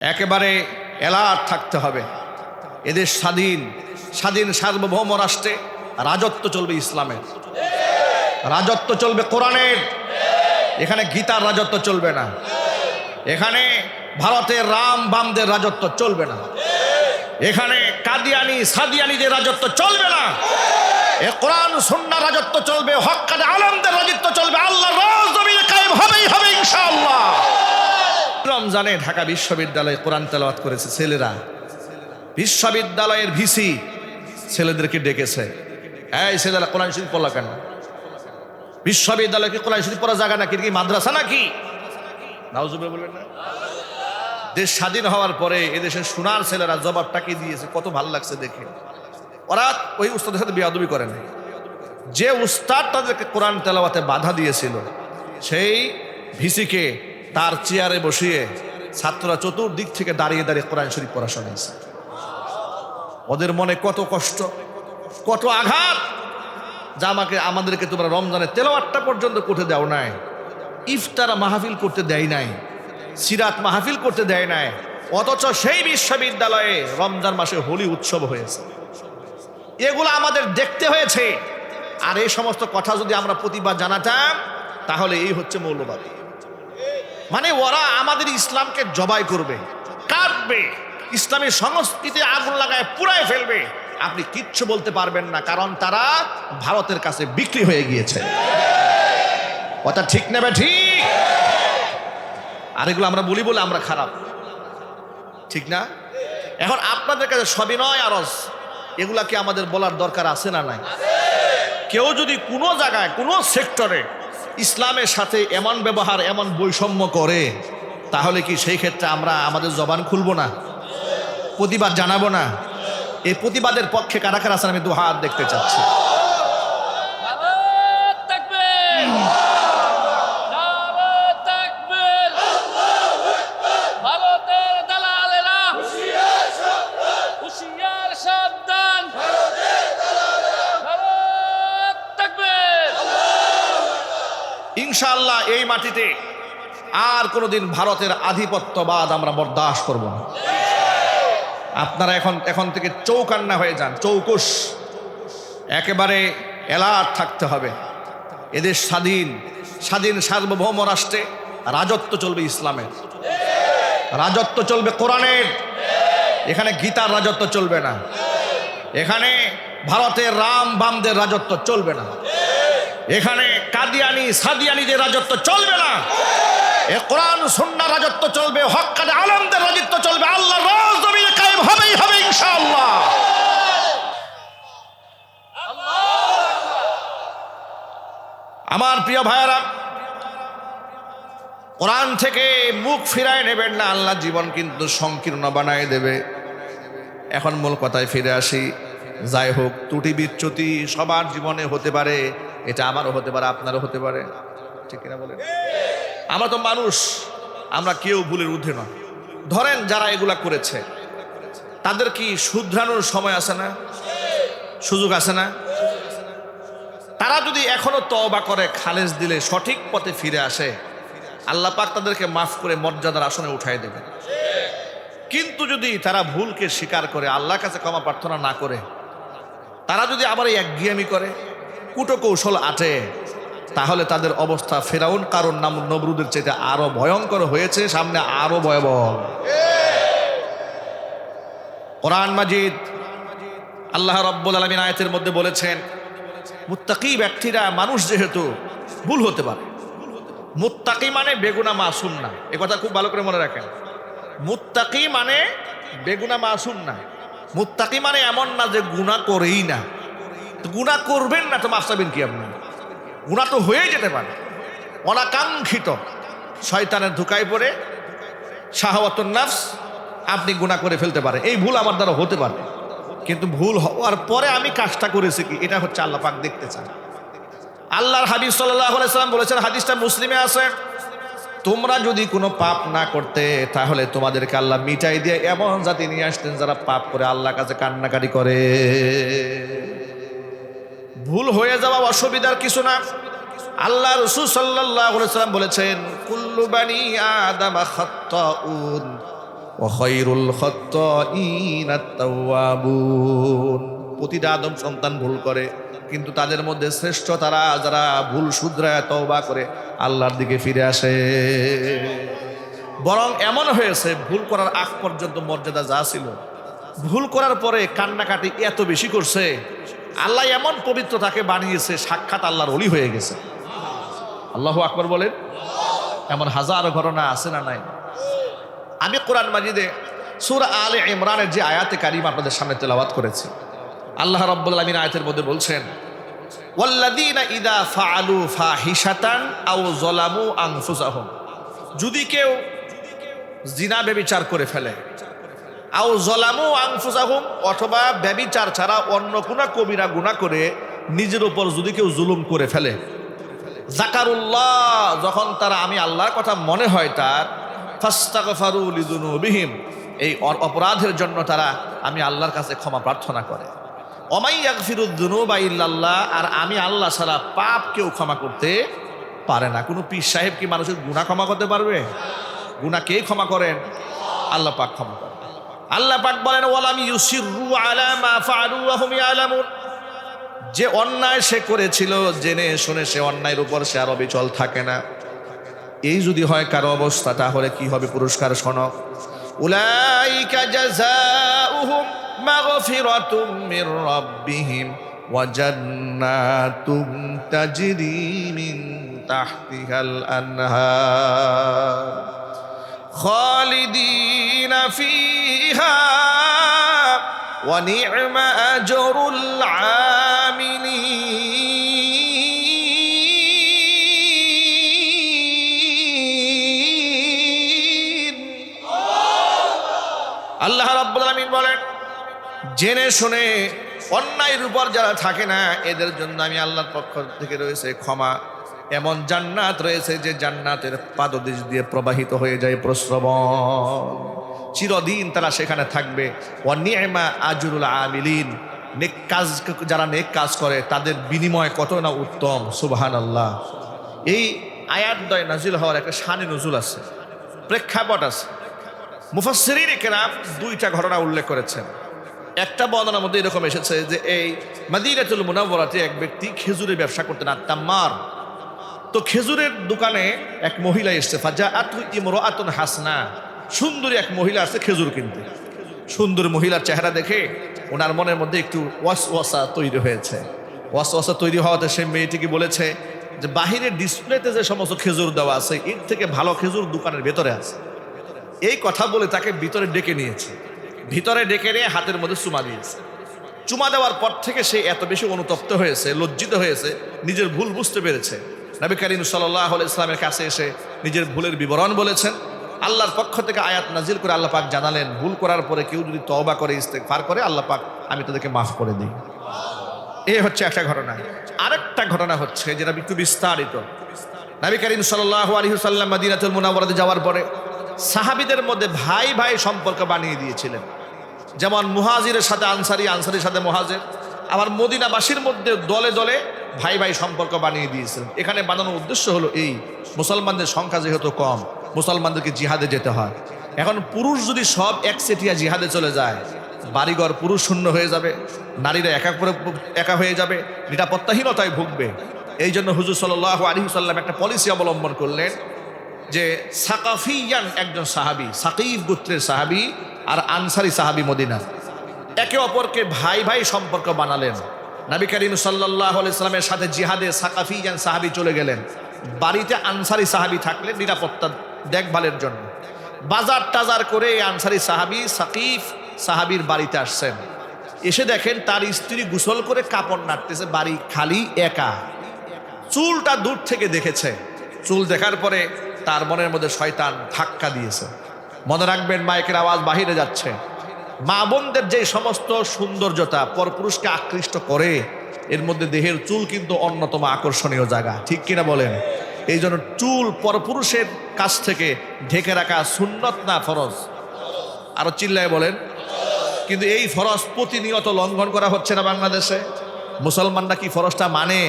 একেবারে অ্যালার্ট থাকতে হবে। এদের স্বাধীন সার্বভৌম রাষ্ট্রে রাজত্ব চলবে ইসলামের, রাজত্ব চলবে কোরআনের। এখানে গীতার রাজত্ব চলবে না, এখানে ভারতের রাম বামদের রাজত্ব চলবে না, এখানে কাদিয়ানি সাদিয়ানিদের রাজত্ব চলবে না। এ কোরআন সুন্নাহর রাজত্ব চলবে, হক্কানি আলেমদের রাজত্ব চলবে। আল্লাহর রাজ জমিনে কায়েম হবেই হবে ইনশাআল্লাহ। রমজানে ঢাকা বিশ্ববিদ্যালয়ে কোরআন তেলাওয়াত করেছে ছেলেরা। বিশ্ববিদ্যালয়ের ভিসি ছেলেদেরকে ডেকেছে, এই ছেলেরা কোরআন শরীফ পড়লা কেন? বিশ্ববিদ্যালয়ে কি কোরআন শরীফ পড়া জায়গা নাকি, কি মাদ্রাসা নাকি? নাউজুবিল্লাহ বলবেন না। দেশ স্বাধীন হওয়ার পরে এদেশের সোনার ছেলেরা জবাবটা কি দিয়েছে, কত ভালো লাগছে দেখে। ওরা ওই উস্তাদের সাথে বেয়াদবি করে না। যে উস্তাদ তাদেরকে কোরআন তেলাওয়াতে বাধা দিয়েছিল, সেই ভিসিকে তার চেয়ারে বসিয়ে ছাত্ররা চতুর্দিক থেকে দাঁড়িয়ে দাঁড়িয়ে কোরআন শরীফ পড়া শোনাইছে। ওদের মনে কত কষ্ট, কত আঘাত, যা আমাদেরকে তোমরা রমজানে তেলাওয়াতটা পর্যন্ত করতে দাও নাই, ইফতার মাহফিল করতে দেয় নাই, সিরাত মাহফিল করতে দেয় নাই, অথচ সেই বিশ্ববিদ্যালয়ে রমজান মাসে হোলি উৎসব হয়েছে। এগুলো আমাদের দেখতে হয়েছে। আর এই সমস্ত কথা যদি আমরা প্রতিবাদ জানাতাম, তাহলে এই হচ্ছে মৌলবাদ। মানে ওরা আমাদের ইসলামকে জবাই করবে, কাটবে, ইসলামী সংস্কৃতি আগুন লাগায় পুড়ায় ফেলবে। আপনি কিচ্ছু বলতে পারবেন না, কারণ তারা ভারতের কাছে বিক্রি হয়ে গিয়েছে। কথা ঠিক নেবে ঠিক। আর এগুলো আমরা বলি বলে আমরা খারাপ, ঠিক না? এখন আপনাদের কাছে সবিনয় আরজ, এগুলা কি আমাদের বলার দরকার আছে না নাই? কেউ যদি কোনো জায়গায় কোনো সেক্টরে ইসলামের সাথে এমন ব্যবহার, এমন বৈষম্য করে, তাহলে কি সেই ক্ষেত্রে আমরা আমাদের জবান খুলবো না, প্রতিবাদ জানাবো না? এই প্রতিবাদের পক্ষে কারা কারা আছেন আমি দুহাত দেখতে চাচ্ছি। ইনশাআল্লাহ এই মাটিতে আর কোনোদিন ভারতের আধিপত্যবাদ আমরা বরদাস্ত করব না। আপনারা এখন থেকে চৌকান্না হয়ে যান, চৌকুশ। একেবারে অ্যালার্ট থাকতে হবে। এদের স্বাধীন সার্বভৌম রাষ্ট্রে রাজত্ব চলবে ইসলামের, রাজত্ব চলবে কোরআনের। এখানে গীতার রাজত্ব চলবে না, এখানে ভারতের রাম বামদের রাজত্ব চলবে না, এখানে কাদিয়ানি সাদিয়ানিদের রাজত্ব চলবে না। এ কোরআন সুন্নাহর রাজত্ব চলবে, হক্কানি আলেমদের রাজত্ব চলবে। আল্লাহর রাজ জমিনে কায়েম হবেই হবে ইনশাআল্লাহ। আমার প্রিয় ভাইয়েরা, কোরআন থেকে মুখ ফিরায় নেবেন না, আল্লাহ জীবন কিন্তু সংকীর্ণ বানায় দেবে। এখন মূল কথায় ফিরে আসি। যাই হোক, ত্রুটি বিচ্যুতি সবার জীবনে হতে পারে, এটা আমারও হতে পারে, আপনারও হতে পারে, ঠিক কিনা বলেন? আমরা তো মানুষ, আমরা কেউ ভুলের ঊর্ধ্বে নয়। ধরেন যারা এগুলা করেছে, তাদের কি শুধরানোর সময় আছে না, সুযোগ আছে না? তারা যদি এখনো তওবা করে, খালেস দিলে, সঠিক পথে ফিরে আসে, আল্লাহ পাক তাদেরকে মাফ করে মর্যাদার আসনে উঠাই দেবেন। কিন্তু যদি তারা ভুলকে স্বীকার করে, আল্লাহর কাছে ক্ষমা প্রার্থনা না করে, তারা যদি আবার একঘেয়েমি করে, কুটো কৌশল আটে, তাহলে তাদের অবস্থা ফেরাউন কারণ নাম নমরুদের চাইতে আরো ভয়ঙ্কর হয়েছে, সামনে আরো ভয়াবহ। কোরআন মাজিদ আল্লাহ রাব্বুল আলামিন আয়াতের মধ্যে বলেছেন, মুত্তাকি ব্যক্তিরা, মানুষ যেহেতু ভুল হতে পারে, মুত্তাকি মানে বেগুনা মাসুম না। এ কথা খুব ভালো করে মনে রাখেন। মুত্তাকি মানে বেগুনা মাসুম না। মুত্তাকি মানে এমন না যে গুনাহ করেই না। গুনাহ করবেন না তো মাফ চাবেন কি? আপনি গুনাহ তো হয়ে যেতে পারে, অনাকাঙ্ক্ষিত শয়তানের ধোঁকায় পড়ে, শাহওয়াতুন নাফস, আপনি গুনাহ করে ফেলতে পারেন। এই ভুল আমার দ্বারা হতে পারে, কিন্তু ভুল হওয়ার পরে আমি কাজটা করেছি কি, এটা হচ্ছে আল্লাহ পাক দেখতে চান। আল্লাহর হাবিব সাল্লাল্লাহু আলাইহি সাল্লাম বলেছেন, হাদিসটা মুসলিমে আছে, তোমরা যদি কোনো পাপ না করতে, তাহলে তোমাদেরকে আল্লাহ মিটাই দিয়ে এমন জাতি নিয়ে আসতেন যারা পাপ করে আল্লাহর কাছে কান্নাকাটি করে। ভুল হয়ে যাওয়া অসুবিধার কিছু না। আল্লাহ রাসূল সাল্লাল্লাহু আলাইহি সাল্লাম বলেছেন, কুল্লু বানি আদম খাত্তাউন ওয়া খায়রুল খাত্তাঈনা আত-তাওয়াবুন। প্রতিটা আদম সন্তান ভুল করে, কিন্তু তাদের মধ্যে শ্রেষ্ঠ তারা যারা ভুল শুধরায় তওবা করে আল্লাহর দিকে ফিরে আসে। বরং এমন হয়েছে, ভুল করার আগ পর্যন্ত মর্যাদা যা ছিল, ভুল করার পরে কান্নাকাটি এত বেশি করছে, আল্লাহ এমন পবিত্র তাকে বানিয়েছে, সাক্ষাৎ আল্লাহর ওলি হয়ে গেছে। আল্লাহু আকবার বলেন। এমন হাজারো ঘটনা আছে না নাই? আমি কোরআন মাজিদে সূরা আলে ইমরানের যে আয়াতে কারিমা আপনাদের সামনে তেলাওয়াত করেছি, আল্লাহ রাব্বুল আলামিন আয়াতের মধ্যে বলছেন, ওয়াল্লাযীনা ইযা ফাআলু ফাহিশাতান আও যালামু আনফুসাহুম, যদি কেউ জিনা ব্যভিচার করে ফেলে, আও যালামু আনফুসাহুম, অথবা ব্যভিচার ছাড়া অন্য কোন কবিরা গুনাহ করে নিজের উপর যদি কেউ জুলুম করে ফেলে, যাকারুল্লাহ, যখন তারা আমি আল্লাহর কথা মনে হয় তার, ফাস্তাগফারু লিযুনুবিহিম, এই অপরাধের জন্য তারা আমি আল্লাহর কাছে ক্ষমা প্রার্থনা করে। ওমাই ইয়াগফিরুয যুনুবা ইল্লাল্লাহ, আর আমি আল্লাহ ছাড়া পাপ কেউ ক্ষমা করতে পারে না। কোনো পীর সাহেব কি মানুষের গুনাহ ক্ষমা করতে পারবে? গুনাহ কে ক্ষমা করেন? আল্লাহ পাক ক্ষমা করেন। আল্লাহ পাক বলেন, ওয়ালাম ইউসিররু আলা মা ফাআলু ওয়া হুম ইয়ালামুন, যে অন্যায় সে করেছিল জেনে শুনে সে অন্যায়ের উপর সে আর অবিচল থাকে না। এই যদি হয় কারো অবস্থা, তাহলে কি হবে? পুরস্কার শোনো, উলাইকা জাযাউহুম মাগফিরাতুম মির রাব্বিহিম ওয়া জান্নাতুম তাজরি মিন তাহতিহাল আনহার খালিদিনা ফিহা ওয়া নি'মা আজরুল আমিলিন। আল্লাহ রাব্বুল আলামিন বলেন, জেনে শুনে অন্যায়ের উপর যারা থাকে না, এদের জন্য আমি আল্লাহর পক্ষ থেকে রয়েছে ক্ষমা। এমন জান্নাত রয়েছে যে জান্নাতের পাদদেশ দিয়ে প্রবাহিত হয়ে যায় প্রস্রবণ, চিরদিন তারা সেখানে থাকবে। ওয়া নি'মা আজরুল আমিলিন, নেক কাজ যারা নেক কাজ করে তাদের বিনিময় কত না উত্তম। সুবহানাল্লাহ। এই আয়াতদ্বয় নাজিল হওয়ার একটা শানে নজুল আছে, প্রেক্ষাপট আছে। মুফাসসিরিন কেরাম দুইটা ঘটনা উল্লেখ করেছেন। একটা বর্ণনার মধ্যে এরকম এসেছে যে এই মদিনাতুল মুনাওয়ারাতে এক ব্যক্তি খেজুরের ব্যবসা করতেন, আত-তাম্মার। তো খেজুরের দোকানে এক মহিলা এসছে, ফাজাআতু ইমরাআতুন হাসনা, সুন্দরী এক মহিলা আসছে খেজুর কিনতে। সুন্দর মহিলার চেহারা দেখে ওনার মনের মধ্যে একটু ওয়াসওয়াসা তৈরি হয়েছে। ওয়াসওয়াসা তৈরি হওয়াতে সে মেয়েটিকে বলেছে যে বাহিরের ডিসপ্লেতে যে সমস্ত খেজুর দেওয়া আছে, এর থেকে ভালো খেজুর দোকানের ভেতরে আছে। এই কথা বলে তাকে ভিতরে ডেকে নিয়েছে। ভিতরে ডেকে নিয়ে হাতের মধ্যে চুমা দিয়েছে। চুমা দেওয়ার পর থেকে সে এত বেশি অনুতপ্ত হয়েছে, লজ্জিত হয়েছে, নিজের ভুল বুঝতে পেরেছে। নবী করিম সাল্লাল্লাহু আলাইহি ওয়াসাল্লামের কাছে এসে নিজের ভুলের বিবরণ বলেছেন। আল্লাহর পক্ষ থেকে আয়াত নাজিল করে আল্লাহ পাক জানালেন, ভুল করার পরে কেউ যদি তওবা করে ইস্তেগফার করে, আল্লাহ পাক আমি তাদেরকে মাফ করে দিই। এই হচ্ছে একটা ঘটনা। আরেকটা ঘটনা হচ্ছে যেটা একটু বিস্তারিত। নবী করিম সাল্লাল্লাহু আলাইহি ওয়াসাল্লাম মদিনাতুল মুনাওয়ারাতে যাওয়ার পরে সাহাবীদের মধ্যে ভাই ভাই সম্পর্ক বানিয়ে দিয়েছিলেন। যেমন মুহাজিরের সাথে আনসারি, আনসারির সাথে মুহাজির, আবার মদিনাবাসীর মধ্যে দলে দলে ভাই ভাই সম্পর্ক বানিয়ে দিয়েছিলেন। এখানে বানানোর উদ্দেশ্য হলো এই, মুসলমানদের সংখ্যা যেহেতু কম, মুসলমানদেরকে জিহাদে যেতে হয়। এখন পুরুষ যদি সব একচেটিয়া জিহাদে চলে যায়, বাড়িঘর পুরুষ শূন্য হয়ে যাবে, নারীরা একা হয়ে যাবে, নিরাপত্তাহীনতায় ভুগবে। এই জন্য হুজুর সাল্লাল্লাহু আলাইহি ওয়াসাল্লাম একটা পলিসি অবলম্বন করলেন যে সাকাফিয়ান একজন সাহাবী, সাকিফ গোত্রের সাহাবী আর আনসারি সাহাবী মদিনা, একে অপরকে ভাই ভাই সম্পর্ক বানালেন। নবী করিম সাল্লাল্লাহু আলাইহি ওয়াসাল্লামের সাথে জিহাদে সাকাফিয়ান সাহাবী চলে গেলেন, বাড়িতে আনসারি সাহাবী থাকলেন নিরাপত্তা দেখভালের জন্য। বাজার টাজার করে আনসারি সাহাবী সাকিফ সাহাবীর বাড়িতে আসছেন। এসে দেখেন তার স্ত্রী গোসল করে কাপড় নাড়তেছে, বাড়ি খালি, একা। চুলটা দূর থেকে দেখেছে। চুল দেখার পরে তার মনের মধ্যে শয়তান ধাক্কা দিয়েছে। মনে রাখবেন, মাইকের আওয়াজ বাহিরে যাচ্ছে। মা বোনদের যে সমস্ত সৌন্দর্যতা পরপুরুষকে আকৃষ্ট করে, এর মধ্যে দেহের চুল কিন্তু অন্যতম আকর্ষণীয় জায়গা, ঠিক কিনা বলেন? এই জন্য চুল পরপুরুষের কাছ থেকে ঢেকে রাখা সুন্নত না ফরজ? আরো চিল্লায় বলেন। কিন্তু এই ফরজ প্রতিনিয়ত লঙ্ঘন করা হচ্ছে না বাংলাদেশে। মুসলমানরা কি ফরজটা মানে?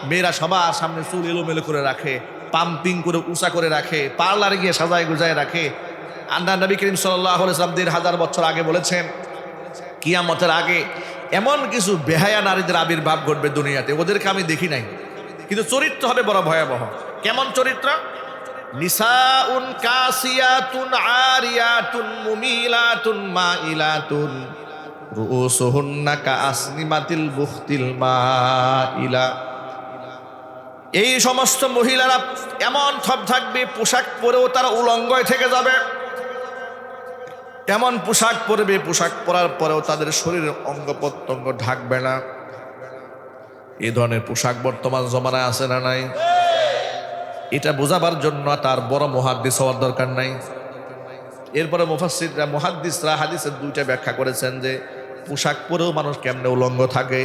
মেয়েরা সবার সামনে চুল এলোমেলো করে রাখে, পাম্পিং করে উঁচা করে রাখে, পার্লারে গিয়ে সাজায় গুজায় রাখে। আল্লাহ নবী করিম সাল্লাল্লাহু আলাইহি ওয়াসাল্লাম ১,৫০০ বছর আগে বলেছেন কিয়ামতের আগে এমন কিছু বেহায়া নারীদের আবির্ভাব ঘটবে দুনিয়াতে, ওদেরকে আমি দেখি নাই, কিন্তু চরিত্র হবে বড় ভয়াবহ। কেমন চরিত্র? নিসাউন কাসিয়াতুন আরিয়াতুন মুমিলাতুন মাইলাতুন রুউসুহুন্না কাআসনিমাতিল বুখতিল মাইলা। এই সমস্ত মহিলারা এমন সব থাকবে, পোশাক পরেও তারা উলঙ্গয় থেকে যাবে, এমন পোশাক পরবে, পোশাক পরার পরেও তাদের শরীরের অঙ্গ প্রত্যঙ্গ ঢাকবে না। এই ধরনের পোশাক বর্তমান জমানায় আছে না নাই? এটা বোঝাবার জন্য তার বড় মুহাদ্দিস হওয়ার দরকার নাই। এরপরে মুফাসসিররা মুহাদ্দিসরা হাদিসের দুইটা ব্যাখ্যা করেছেন যে পোশাক পরেও মানুষ কেমনে উলঙ্গ থাকে।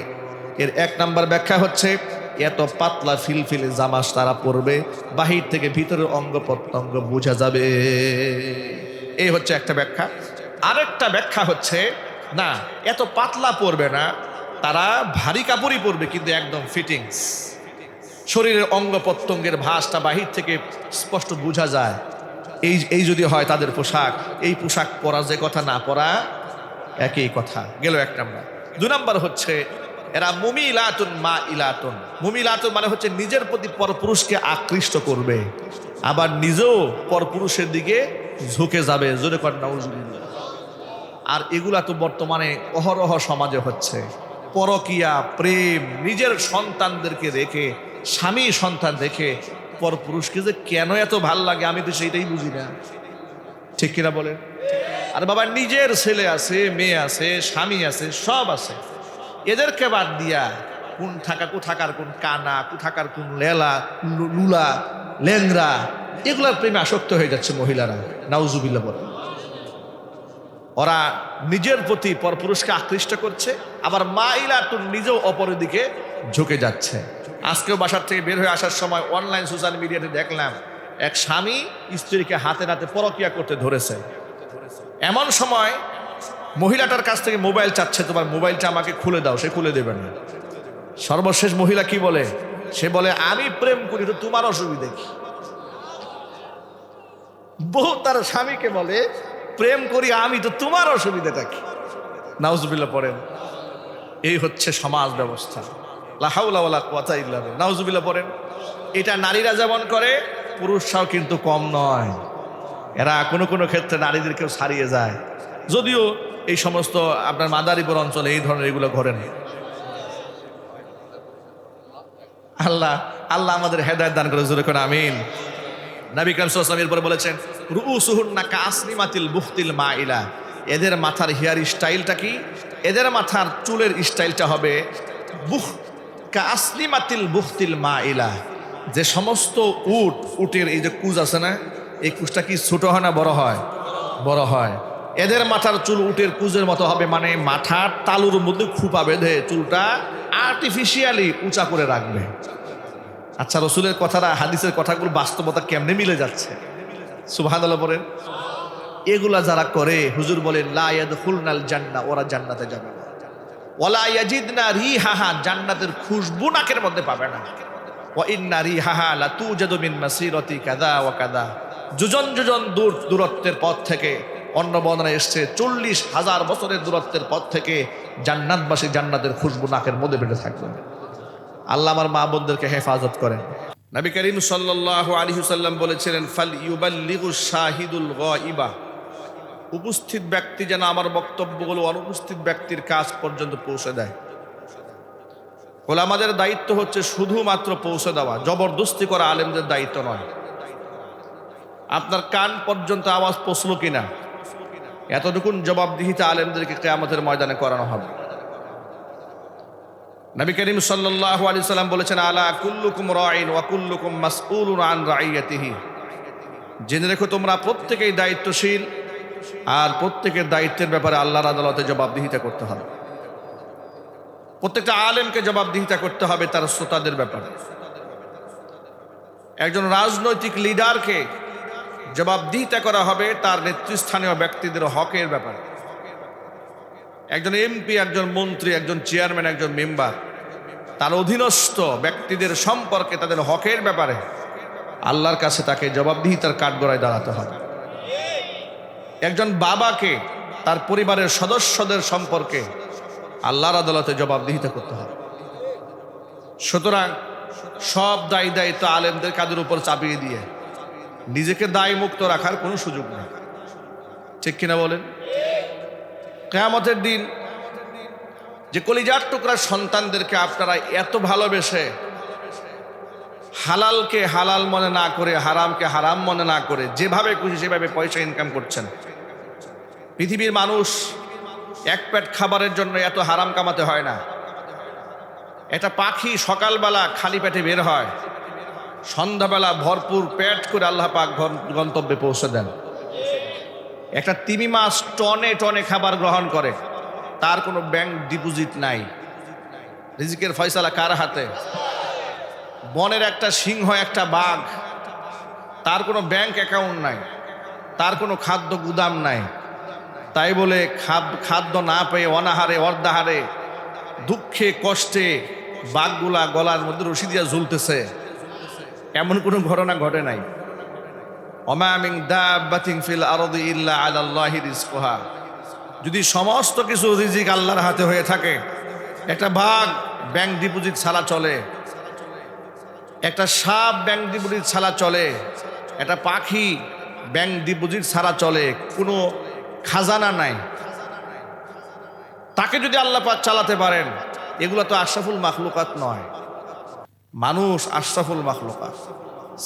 এর এক নাম্বার ব্যাখ্যা হচ্ছে এত পাতলা ফিলফিলে জামা তারা পরবে, বাহির থেকে ভিতরের অঙ্গ প্রত্যঙ্গ বোঝা যাবে। এই হচ্ছে একটা ব্যাখ্যা। আরেকটা ব্যাখ্যা হচ্ছে না, এত পাতলা পরবে না, তারা ভারী কাপড়ই পরবে কিন্তু একদম ফিটিংস, শরীরের অঙ্গ প্রত্যঙ্গের ভাঁজটা বাহির থেকে স্পষ্ট বোঝা যায়। এই যদি হয় তাদের পোশাক, এই পোশাক পরা যে কথা না পরা একই কথা গেল এক নাম্বার। দুই নাম্বার হচ্ছে এরা মুমিলাতুন মাইলাতুন। মুমিলাতুন মানে হচ্ছে নিজের প্রতি পরপুরুষকে আকৃষ্ট করবে, আবার নিজেও পরপুরুষের দিকে ঝুঁকে যাবে, জোরে কর নাউজুবিল্লাহ। আর এগুলা তো বর্তমানে অহরহ সমাজে হচ্ছে। পরকিয়া, প্রেম, নিজের সন্তানদেরকে রেখে, স্বামী সন্তান রেখে পরপুরুষকে যে কেন এত ভাল লাগে আমি তো সেইটাই বুঝি না, ঠিক কিনা বলেন? আর বাবা নিজের ছেলে আছে, মেয়ে আছে, স্বামী আছে, সব আছে, এদেরকে বাদ দিয়া কোথাকার কোন কানা, কোথাকার কোন লেলা লুলা লেংরা, এগুলার প্রেমে আসক্ত হয়ে যাচ্ছে মহিলারা, নাউজুবিল্লাহ বলে। ওরা নিজের প্রতি পরপুরুষকে আকৃষ্ট করছে, আবার মাইলাতুন নিজেও অপরের দিকে ঝুঁকে যাচ্ছে। আজকেও বাসার থেকে বের হয়ে আসার সময় অনলাইন সোশ্যাল মিডিয়াতে দেখলাম এক স্বামী স্ত্রীকে হাতে নাতে পরকিয়া করতে ধরেছে। এমন সময় মহিলাটার কাছ থেকে মোবাইল চাচ্ছে, তোমার মোবাইলটা আমাকে খুলে দাও, সে খুলে দেবে না। সর্বশেষ মহিলা কি বলে? সে বলে আমি প্রেম করি তো তোমার অসুবিধা কি? বহু তার স্বামীকে বলে প্রেম করি আমি তো তোমার অসুবিধাটা কি? নাউজুবিল্লাহ পড়েন। এই হচ্ছে সমাজ ব্যবস্থা, লা হাওলা ওয়ালা কুওয়াতা ইল্লা বিল্লাহ। নাউজুবিল্লাহ পড়েন। এটা নারীরা যেমন করে, পুরুষরাও কিন্তু কম নয়। এরা কোনো কোনো ক্ষেত্রে নারীদেরকেও ছাড়িয়ে যায়, যদিও এই সমস্ত আপনার মাদারীপুর অঞ্চলে এই ধরনের এগুলো ঘটে না। আল্লাহ আল্লাহ আমাদের হেদায়েত দান করে, জোরে করে আমিন। নবী কারীম সাল্লাল্লাহু আলাইহি ওয়াসাল্লাম এরপরে বলেছেন রুউসুহুন্না কাআসনিমাতিল বুখতিল মাইলা। এদের মাথার হেয়ার স্টাইলটা কি? এদের মাথার চুলের স্টাইলটা হবে কাআসনিমাতিল বুখতিল মাইলা। যে সমস্ত উটের এই যে কুজ আছে না, এই কুজটা কি ছোট হয় না বড় হয়? বড় হয়। এদের মাথার চুল উটের কুজের মতো হবে, মানে মাথার তালুর মধ্যে খুপা বেঁধে চুলটা আর্টিফিশিয়ালি উঁচা করে রাখবে। আচ্ছা, রসুলের কথাটা, হাদিসের কথাগুলো বাস্তবতা কেমনে মিলে যাচ্ছে? সুবহানাল্লাহ বলেন। এগুলা যারা করে, হুজুর বলেন লা ইয়াদখুলনাল জান্নাহ, ওরা জান্নাতে যাবে না। ওয়ালা ইয়াজিদনা রিহাহা, জান্নাতের খুশবু নাকের মধ্যে পাবে না। ওয়া ইন্না রিহাহা লাতুজাদু মিন মাসিরাতি কাযা ওয়া কাযা। যোজন যোজন দূরত্বের পথ থেকে, অন্য বর্ণনায় এসছে 40,000 বছরের দূরত্বের পথ থেকে জান্নাতবাসী জান্নাতের খুশবু নাকের মধ্যে বেঁধে থাকবে। আল্লাহ আমার মা বোনদেরকে হেফাজত করেন। নবী করিম সাল্লাল্লাহু আলাইহি ওয়াসাল্লাম বলেছিলেন ফাল ইউবাল্লিগু শাহিদুল গায়বা। উপস্থিত ব্যক্তি যেন আমার বক্তব্যগুলো অনুপস্থিত ব্যক্তির কাছ পর্যন্ত পৌঁছে দেয়। ওলামাদের দায়িত্ব হচ্ছে শুধুমাত্র পৌঁছে দেওয়া, জবরদস্তি করা আলেমদের দায়িত্ব নয়। আপনার কান পর্যন্ত আওয়াজ পৌঁছলো কিনা, এতটুকুন জবাবদিহিতা আলেমদেরকে কিয়ামতের ময়দানে করানো হবে। নবী করিম সাল্লাল্লাহু আলাইহি ওয়াসাল্লাম বলেছেন আলা কুল্লুকুম রাঈন ওয়া কুল্লুকুম মাসউলুন আন রাইয়াতিহি। জেনে রেখো তোমরা প্রত্যেকেই দায়িত্বশীল, আর প্রত্যেকের দায়িত্বের ব্যাপারে আল্লাহর আদালতে জবাবদিহিতা করতে হবে। প্রত্যেকটা আলেমকে জবাবদিহিতা করতে হবে তার শ্রোতাদের ব্যাপারে। একজন রাজনৈতিক লিডারকে জবাবদিহিতা করা হবে তার নেতৃস্থানীয় ব্যক্তিদের হকের ব্যাপারে। একজন এমপি, একজন মন্ত্রী, একজন চেয়ারম্যান, একজন মেম্বার, তার অধীনস্থ ব্যক্তিদের সম্পর্কে তাদের হকের ব্যাপারে আল্লাহর কাছে তাকে জবাবদিহিতার কাঠগড়ায় দাঁড়াতে হবে। একজন বাবাকে তার পরিবারের সদস্যদের সম্পর্কে আল্লাহর আদালতে জবাবদিহিতা করতে হবে। সুতরাং সব দায়ী দায়িত্ব আলেমদের কাঁধের উপর চাপিয়ে দিয়ে নিজেকে দায় মুক্ত রাখার কোনো সুযোগ নেই। ঠিক কিনা বলেন? কিয়ামতের দিন যে কলিজার টুকরা সন্তানদেরকে আপনারা এত ভালোবেসে হালালকে হালাল মনে না করে, হারামকে হারাম মনে না করে যেভাবে খুশি সেভাবে পয়সা ইনকাম করছেন, পৃথিবীর মানুষ এক পেট খাবারের জন্য এত হারাম কামাতে হয় না। একটা পাখি সকালবেলা খালি পেটে বের হয়, সন্ধ্যাবেলা ভরপুর পেট করে আল্লাহ পাক গন্তব্যে পৌঁছে দেন। একটা তিমি মাছ টনে টনে খাবার গ্রহণ করে, তার কোনো ব্যাংক ডিপোজিট নাই। রিজিকের ফয়সালা কার হাতে? বনের একটা সিংহ, একটা বাঘ, তার কোনো ব্যাংক অ্যাকাউন্ট নাই, তার কোনো খাদ্য গুদাম নাই। তাই বলে খাদ্য না পেয়ে অনাহারে অর্ধাহারে দুঃখে কষ্টে বাঘগুলা গলার মধ্যে রশি দিয়া ঝুলতেছে, এমন কোনো ঘটনা ঘটে নাই। ওমা মিন দাব্বাতিন ফিল আরদি ইল্লা আলাল্লাহি রিজকুহা। যদি সমস্ত কিছু রিজিক আল্লাহর হাতে হয়ে থাকে, একটা বাঘ ব্যাংক ডিপোজিট ছাড়া চলে, একটা সাপ ব্যাংক ডিপোজিট ছাড়া চলে, একটা পাখি ব্যাংক ডিপোজিট ছাড়া চলে, কোনো খাজানা নাই। তাকে যদি আল্লাহ পাক চালাতে পারেন, এগুলো তো আশরাফুল মাখলুকাত নয়। মানুষ আশরাফুল মাখলুকাত,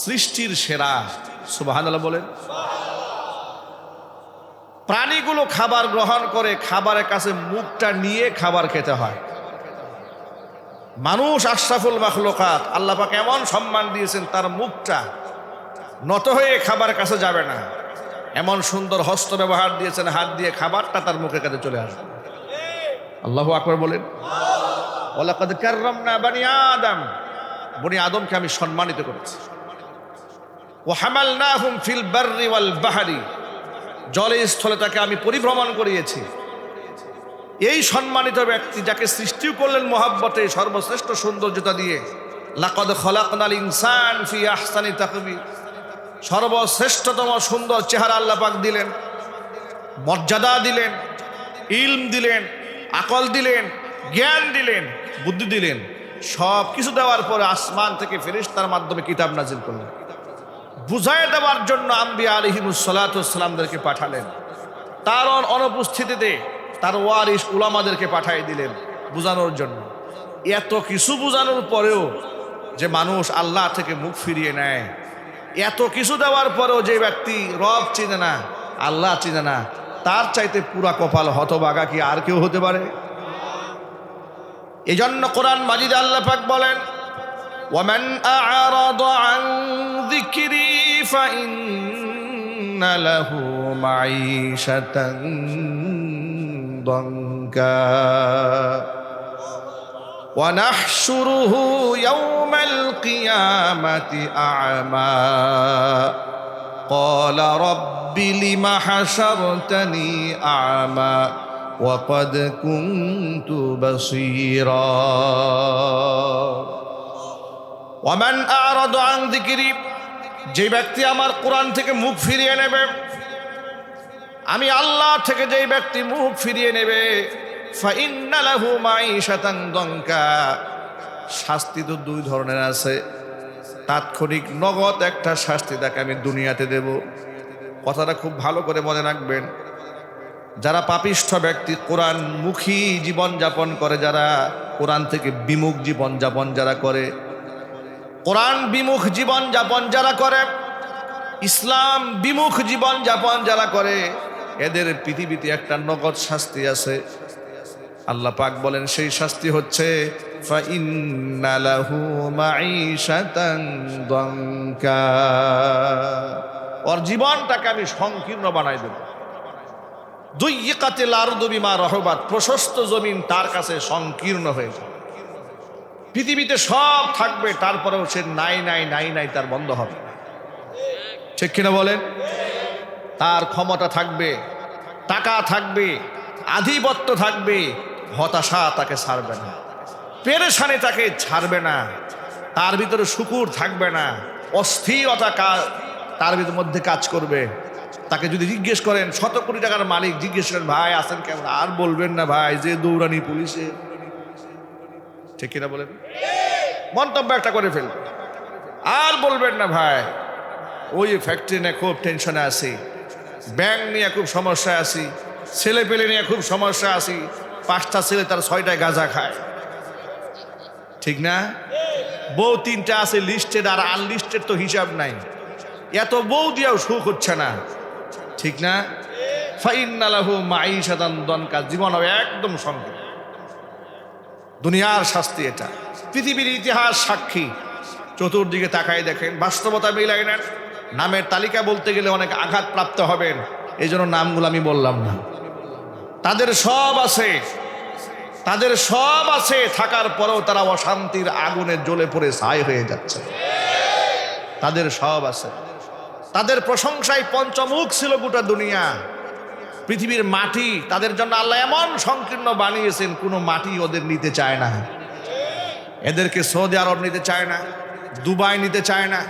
সৃষ্টির সেরা। সুবহানাল্লাহ বলেন। প্রাণীগুলো খাবার গ্রহণ করে, খাবারের কাছে মুখটা নিয়ে খাবার খেতে হয়। মানুষ আশরাফুল মাখলুকাত, আল্লাহ পাক এমন সম্মান দিয়েছেন, তার মুখটা নত হয়ে খাবারের কাছে যাবে না। এমন সুন্দর হস্ত ব্যবহার দিয়েছেন, হাত দিয়ে খাবারটা তার মুখের কাছে চলে আসবে। আল্লাহু আকবার বলেন। ওয়ালাকাদ কাররামনা বানি আদম, বনি আদমকে আমি সম্মানিত করেছি। ওয়া হামালনাহুম ফিল বাররি ওয়াল বাহরি, জলে স্থলে তাকে আমি পরিভ্রমণ করিয়েছি। এই সম্মানিত ব্যক্তি যাকে সৃষ্টিও করলেন মহাব্বতে, সর্বশ্রেষ্ঠ সৌন্দর্যতা দিয়ে। লাকাদ খলাকনাল ইনসান ফি আহসানি তাকবীর, সর্বশ্রেষ্ঠতম সুন্দর চেহারা আল্লাহ পাক দিলেন, মর্যাদা দিলেন, ইলম দিলেন, আকল দিলেন, জ্ঞান দিলেন, বুদ্ধি দিলেন। সব কিছু দেওয়ার পরে আসমান থেকে ফেরেশতার মাধ্যমে কিতাব নাজিল করলেন, বুঝায় দেওয়ার জন্য আম্বিয়া আলাইহিমুস সালাতু ওয়াস সালামদেরকে পাঠালেন। তার অনুপস্থিতিতে তার ওয়ারিস উলামাদেরকে পাঠিয়ে দিলেন বুঝানোর জন্য। এত কিছু বুঝানোর পরেও যে মানুষ আল্লাহ থেকে মুখ ফিরিয়ে নেয়, এত কিছু দেওয়ার পরেও যে ব্যক্তি রব চিনে না, আল্লাহ চিনে না, তার চাইতে পুরা কপাল হতভাগা কি আর কেউ হতে পারে? এজন্য কোরআন মাজিদে আল্লাহ পাক বলেন, ওয়ামান আ'রাদা আন যিকরি ফাইন্না লাহু মাঈশাতান দানকা ওয়া নাহশুরুহু ইয়াওমাল কিয়ামাতি আ'মা ক্বালা রাব্বি লিমা হাশারতানি আ'মা ওয়া ক্বাদ কুনতু বাসীরা। ওয়ামান আ'রাদা আন যিকরি, যে ব্যক্তি আমার কোরআন থেকে মুখ ফিরিয়ে নেবে, আমি আল্লাহ থেকে যেই ব্যক্তি মুখ ফিরিয়ে নেবে, ফাইন্না লাহু মাঈশাতান দানকা, শাস্তি তো দুই ধরনের আছে। তাৎক্ষণিক নগদ একটা শাস্তি তাকে আমি দুনিয়াতে দেব। কথাটা খুব ভালো করে মনে রাখবেন। যারা পাপিষ্ঠ ব্যক্তি, কোরআন মুখী জীবনযাপন করে, যারা কোরআন থেকে বিমুখ জীবনযাপন যারা করে, কোরআন বিমুখ জীবনযাপন যারা করে, ইসলাম বিমুখ জীবনযাপন যারা করে, এদের পৃথিবীতে একটা নগদ শাস্তি আছে। আল্লাহ পাক বলেন সেই শাস্তি হচ্ছে ফাইন্না লাহু মাঈশাতান দানকা, ওর জীবনটাকে আমি সংকীর্ণ বানাই দেব। দুইয়িকাতিল আরদু বিমা রাহাবাত, প্রশস্ত জমিন তার কাছে সংকীর্ণ হয়ে যাবে। পৃথিবীতে সব থাকবে, তারপরেও সে নাই নাই নাই নাই তার বন্ধ হবে। ঠিক কিনা বলেন? তার ক্ষমতা থাকবে, টাকা থাকবে, আধিপত্য থাকবে, হতাশা তাকে ছাড়বে না, পেরেশানি তাকে ছাড়বে না, তার ভিতরে শুকুর থাকবে না, অস্থিরতা তার মধ্যে কাজ করবে, তাকে যদি জিজ্ঞেস করেন 100 কোটি টাকার মালিক, জিজ্ঞেস করেন ভাই আছেন কেমন, আর বলবেন না ভাই যে দৌড়ানি পুলিশে, ঠিক কিনা বলেন? মন্তব্য একটা করে ফেলবেন, আর বলবেন না ভাই ওই ফ্যাক্টরি নিয়ে খুব টেনশনে আছি, ব্যাংক নিয়ে খুব সমস্যা আছি, ছেলে পেলে নিয়ে খুব সমস্যা আছি, 5টা ছেলে তার 6টায় গাঁজা খায়, ঠিক না? বউ 3টা আছে লিস্টেড, আর আনলিস্টেড তো হিসাব নাই, এত বউ দিয়েও সুখ হচ্ছে না, ঠিক না? ফাইন্না লাহু মাঈশাতান দনকা, জীবন হবে একদম সংকীর্ণ। দুনিয়ার শাস্তি এটা, পৃথিবীর ইতিহাস সাক্ষী। চতুর্দিকে তাকায় দেখেন, বাস্তবতা মিলাই নেন। নামের তালিকা বলতে গেলে অনেক আঘাতপ্রাপ্ত হবেন, এই জন্য নামগুলো আমি বললাম না। তাদের সব আছে, তাদের সব আছে, থাকার পরেও তারা অশান্তির আগুনে জ্বলে পড়ে ছাই হয়ে যাচ্ছে। তাদের সব আছে, তাদের প্রশংসায় পঞ্চমুখ ছিল গোটা দুনিয়া। পৃথিবীর মাটি তাদের জন্য আল্লাহ এমন সংকীর্ণ বানিয়েছেন, কোনো মাটি ওদের নিতে চায় না। এদেরকে সৌদি আরব নিতে চায় না, দুবাই নিতে চায় না,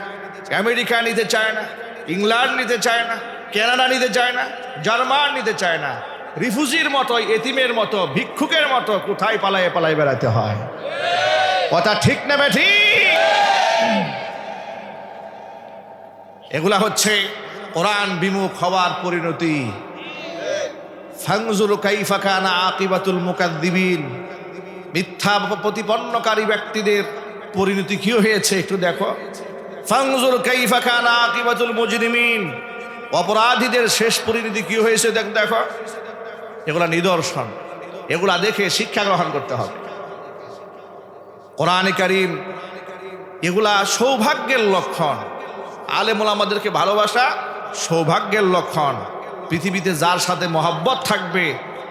আমেরিকা নিতে চায় না, ইংল্যান্ড নিতে চায় না, কানাডা নিতে চায় না, জার্মান নিতে চায় না। রিফিউজির মতো, এতিমের মতো, ভিক্ষুকের মতো কোথায় পালায় পালায় বেড়াতে হয়। কথা ঠিক না ঠিক? এগুলা হচ্ছে কোরআন বিমুখ হওয়ার পরিণতি। ফানজুর কাইফা কানা আকিবাতুল মুকাদ্দিবিন, মিথ্যা প্রতিপন্নকারী ব্যক্তিদের পরিণতি কি হয়েছে একটু দেখো। ফানজুর কাইফা কানা আকিবাতুল মুজরিমিন, অপরাধীদের শেষ পরিণতি কি হয়েছে দেখো। এগুলা নিদর্শন, এগুলা দেখে শিক্ষা গ্রহণ করতে হবে। কোরআনে কারীম এগুলা সৌভাগ্যের লক্ষণ। আলেম ওলামাদেরকে ভালোবাসা সৌভাগ্যের লক্ষণ। পৃথিবীতে যার সাথে মহব্বত থাকবে,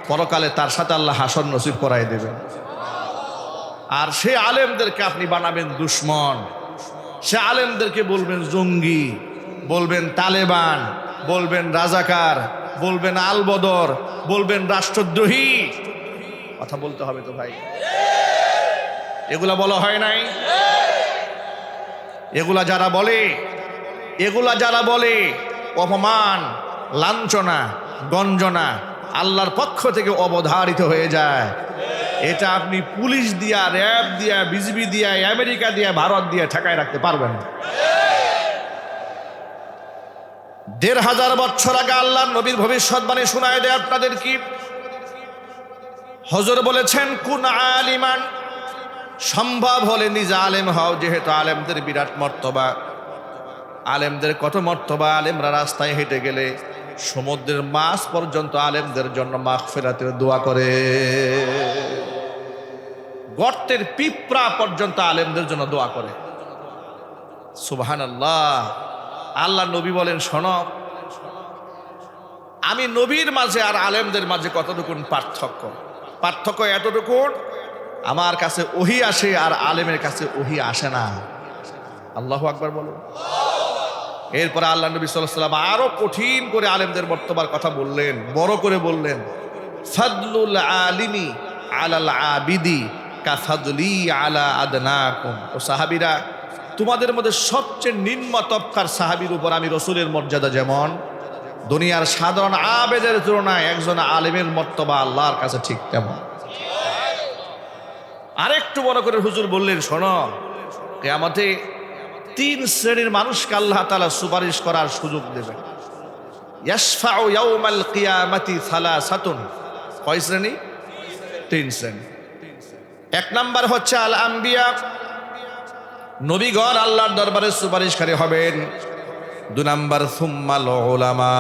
পরকালে তার সাথে আল্লাহ হাসর নসিব করাই দেবেন। আর সে আলেমদেরকে আপনি বানাবেন দুশ্মন, সে আলেমদেরকে বলবেন জঙ্গি, বলবেন তালেবান, বলবেন রাজাকার, বলবেন আলবদর, বলবেন রাষ্ট্রদ্রোহী। কথা বলতে হবে তো ভাই, এগুলা বলা হয় নাই? এগুলা যারা বলে অপমান, লাঞ্ছনা, গঞ্জনা আল্লাহর পক্ষ থেকে অবধারিত হয়ে যায়। এটা আপনি পুলিশ দিয়া, র্যাব দিয়া, বিজিবি দিয়া, আমেরিকা দিয়া, ভারত দিয়া ঠেকায় রাখতে পারবেন। 1500 বছর আগে আল্লাহর নবীর ভবিষ্যৎবাণী শোনায় দেয় আপনাদের কি? হুজুর বলেছেন কুন আলিমান, সম্ভব হলে নিজে আলেম হও, যেহেতু আলেমদের বিরাট মর্তবা। আলেমদের কত মর্তবা, আলেমরা রাস্তায় হেঁটে গেলে সমুদ্রের মাছ পর্যন্ত আলেমদের জন্য মাগফিরাতের দোয়া করে, গর্তের পিঁপড়া পর্যন্ত আলেমদের জন্য দোয়া করে। সুবহানাল্লাহ। আল্লাহ নবী বলেন, শোনো, আমি নবীর মাঝে আর আলেমদের মাঝে কতটুকুন পার্থক্য এতটুকুন, আমার কাছে ওহী আসে আর আলেমের কাছে ওহী আসে না। আল্লাহু আকবার বলো। এরপরে আল্লাহ নবী সাল্লাল্লাহু আলাইহি ওয়াসাল্লাম আরো কঠিন করে আলেমদের মর্তবার কথা বললেন, বড় করে বললেন, ফাদলুল আলিমি আলাল আবিদি কাফাদলি আলা আদনাকুম। ও সাহাবীরা, তোমাদের মধ্যে সবচেয়ে নিম্ন তবকার সাহাবীর উপর আমি রাসূলের মর্যাদা যেমন, দুনিয়ার সাধারণ আবেদের তুলনায় একজন আলেমের মর্তবা আল্লাহর কাছে ঠিক তেমন। আরেকটু বড় করে হুজুর বললেন, শোনো, কিয়ামতে 3 শ্রেণীর মানুষকে আল্লাহ তাআলা সুপারিশ করার সুযোগ দেবেন। ইয়াশফাউ ইয়াউমাল কিয়ামাতি সালাসাতুন। কয় শ্রেণী? 3 শ্রেণী। 1 নাম্বার হচ্ছে আল আম্বিয়া, নবীগণ আল্লাহর দরবারে সুপারিশকারী হবেন। 2 নাম্বার সুম্মাল উলামা,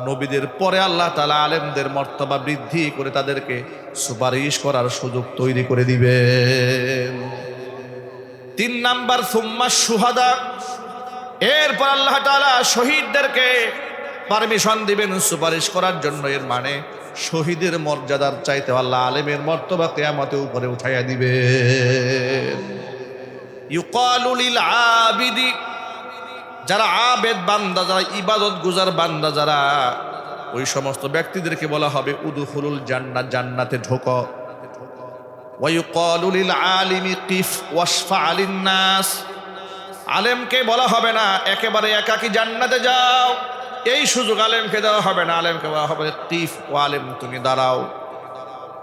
নবীদের পরে আল্লাহ তাআলা আলেমদের মর্তবা বৃদ্ধি করে তাদেরকে সুপারিশ করার সুযোগ তৈরি করে দিবেন। 3 নাম্বার সুম্মা শুহাদা, এরপর আল্লাহ তাআলা শহীদদেরকে পারমিশন দিবেন সুপারিশ করার জন্য। এর মানে শহীদের মর্যাদার চাইতে আল্লাহ আলেমের মর্তবা কিয়ামতে উপরে উঠাইয়া দিবেন। ইউকালু লিল আবিদি, যারা আবেদ বান্দা, যারা ইবাদত গুজার বান্দা, যারা ওই সমস্ত ব্যক্তিদেরকে বলা হবে উদখুলুল জান্নাত, জান্নাতে ঢোকো। ওয়া ইউকালু লিল আলিমি কিফ ওয়াশফা লিন নাস, আলেমকে বলা হবে না একেবারে একাকী জান্নাতে যাও, এই সুযোগ আলেমকে দেওয়া হবে না, আলেমকে দেওয়া হবে কিফ ও আলেম তুমি দাঁড়াও।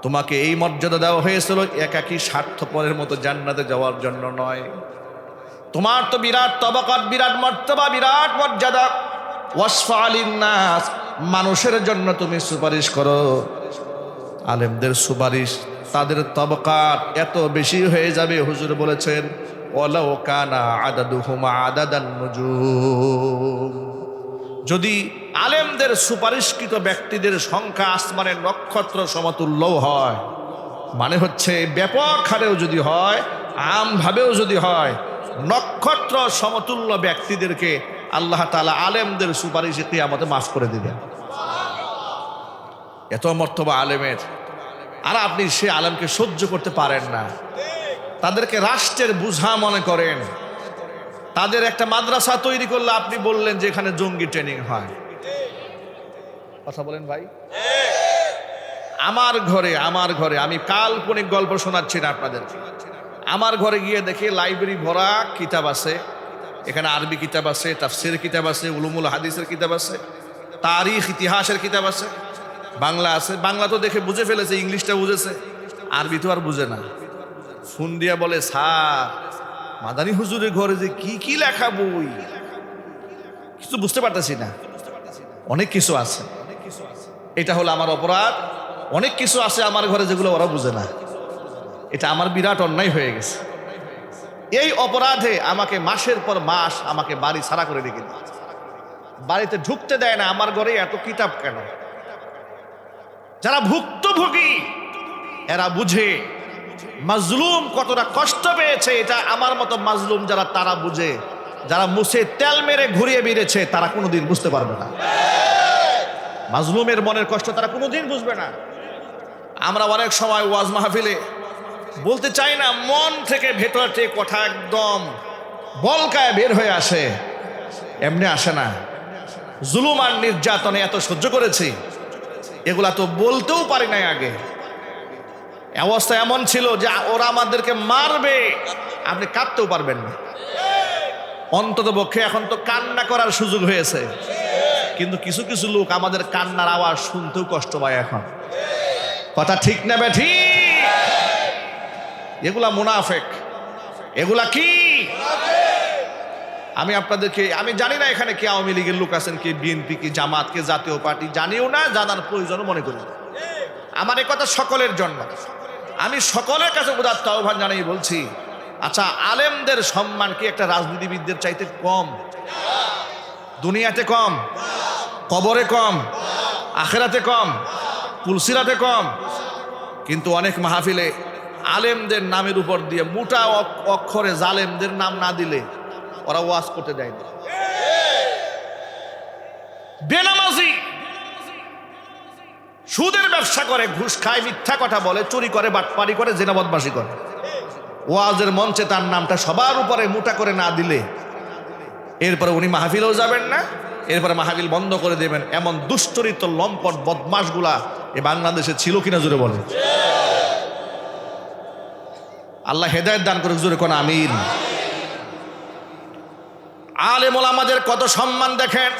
তোমাকে এই মর্যাদা দেওয়া হয়েছিল একাকী স্বার্থপরের মতো জান্নাতে যাওয়ার জন্য নয়। তোমার তো বিরাট তবাকাত, বিরাট মর্তবা, বিরাট মর্যাদা। ওয়াসফা লিন্নাস, মানুষের জন্য তুমি সুপারিশ করো। আলেমদের সুপারিশ, তাদের তবকাত এত বেশি হয়ে যাবে, হুজুর বলেছেন ওয়ালাউ কানা আদাদুহুম আদাদান নুজুম। যদি আলেমদের সুপারিশকৃত ব্যক্তিদের সংখ্যা আসমানের নক্ষত্র সমতুল্যও হয়, মানে হচ্ছে ব্যাপক হারেও যদি হয়, আমভাবেও যদি হয়, নক্ষত্র সমতুল্য ব্যক্তিদেরকে আল্লাহ তাআলা আলেমদের সুপারিশে কিয়ামতে মাফ করে দিবেন। এত মর্তবা আলেমের, আর আপনি সে আলেমকে সহ্য করতে পারেন না, তাদেরকে রাষ্ট্রের বোঝা মনে করেন। তাদের একটা মাদ্রাসা তৈরি করলে আপনি বললেন যে এখানে জঙ্গি ট্রেনিং হয়। কথা বলেন ভাই। আমার ঘরে আমি কাল্পনিক গল্প শোনাচ্ছি না আপনাদের। আমার ঘরে গিয়ে দেখি লাইব্রেরি ভরা কিতাব আছে। এখানে আরবি কিতাব আছে, তাফসীর কিতাব আছে, উলুমুল হাদিসের কিতাব আছে, তারিখ ইতিহাসের কিতাব আছে, বাংলা আছে। বাংলা তো দেখে বুঝে ফেলেছে, ইংলিশটা বুঝেছে, আরবি তো আর বুঝে না। ফোন দিয়া বলে, স্যার মাদানী হুজুরের ঘরে যে কি কি লেখা বই, কিছু বুঝতে পারতেছি না। অনেক কিছু আছে, এটা হলো আমার অপরাধ। অনেক কিছু আছে আমার ঘরে যেগুলো ওরা বুঝে না, এটা আমার বিরাট অন্যায় হয়ে গেছে। এই অপরাধে আমাকে মাসের পর মাস আমাকে বাড়ি ছাড়া করে রেখে দিয়েছে, বাড়িতে ঢুকতে দেয় না। আমার ঘরে এত কিতাব কেন? যারা ভুক্তভোগী এরা বুঝে মাজলুম কতটা কষ্ট পেয়েছে। এটা আমার মতো মাজলুম যারা, তারা বুঝে। যারা মুছে তেল মেরে ঘুরিয়ে বেরিয়েছে তারা কোনোদিন বুঝতে পারবে না। মাজলুমের মনের কষ্ট তারা কোনোদিন বুঝবে না। আমরা অনেক সময় ওয়াজ মাহফিলে বলতে চাই না, মন থেকে ভেতর থেকে কথা একদম বলকায় বের হয়ে আসে, এমনি আসে না। জুলুম আর নির্যাতনে এত সহ্য করেছি, এগুলা তো বলতেও পারি নাই আগে। অবস্থা এমন ছিল যে ওরা আমাদেরকে মারবে, আপনি কাঁদতেও পারবেন না। অন্তত পক্ষে এখন তো কান্না করার সুযোগ হয়েছে, কিন্তু কিছু কিছু লোক আমাদের কান্নার আওয়াজ শুনতেও কষ্ট পায় এখন। কথা ঠিক না বেঠি? এগুলা মুনাফেক। এগুলা কি? আমি আপনাদেরকে, আমি জানি না এখানে কে আওয়ামী লীগের লোক আছেন, কে বিএনপি, কি জামাত, কে জাতীয় পার্টি, জানিও না, জানার প্রয়োজনও মনে করি না। আমার এই কথা সকলের জন্য। আমি সকলের কাছে উদাত্ত আহ্বান জানাই বলছি, আচ্ছা আলেমদের সম্মান কি একটা রাজনীতিবিদদের চাইতে কম? দুনিয়াতে কম, কবরে কম, আখেরাতে কম, পুলসিরাতে কম। কিন্তু অনেক মাহফিলে আলেমদের নামের উপর দিয়ে মোটা অক্ষরে জালেমদের নাম না দিলে ওরা ওয়াজ করতে দেয় না। বেনামাজি, সুদের ব্যবসা করে, ঘুষ খায়, মিথ্যা কথা বলে, চুরি করে, বাটপারি করে, জেনা বদমাশি করে, ওয়াজের মঞ্চে তার নামটা সবার উপরে মোটা করে না দিলে এরপরে উনি মাহফিলেও যাবেন না, এরপরে মাহফিল বন্ধ করে দেবেন। এমন দুশ্চরিত্র লম্পট বদমাশগুলা এ বাংলাদেশে ছিল কিনা জোরে বলে। আল্লাহ হেদায়েত দান করে, জোরে কোন আমিন। আলেম ওলামাদের কত সম্মান দেখেন।